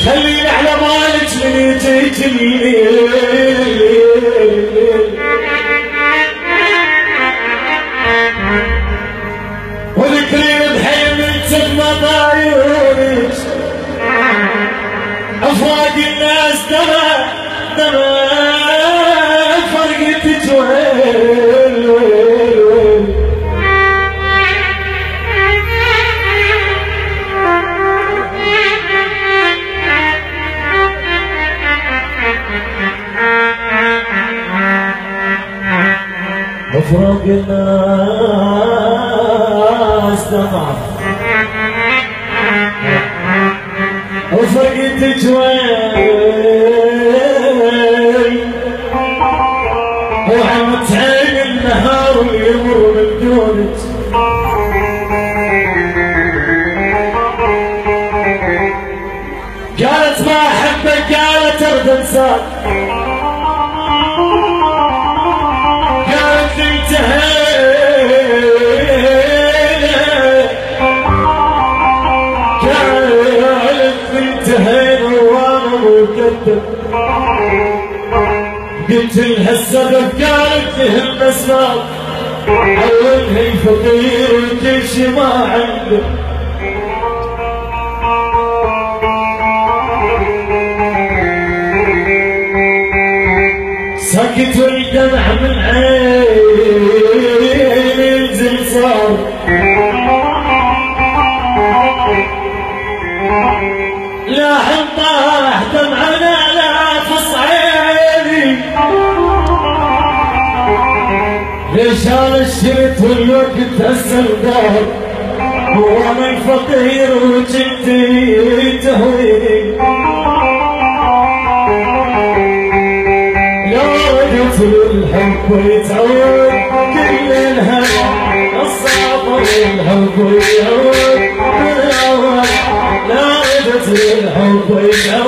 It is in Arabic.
خليني على بالك من يجيك الليل وذكرين بحلمك مضى عيونك افراق الناس دما فرقتك ويل افراق الناس دمع وفرقتك وين وعمت عين النهار ويمر من دونك قالت ما احبك قالت ارد انساك قالت انتهينا وانا مكذب قلت لها السبب قالت له الاسباب اولها فقير وكل شي ما عنده سكت والدمع من عيني ينزل صار لا حنطاح دمعنا لا فص عيني ليش انا الشريت والوقت هسه الدار وانا الفقير وجدي تهويني الحب ويتعود كل الهوى الصعب والحب ويعود من الاول لا رجت الحب ويتعود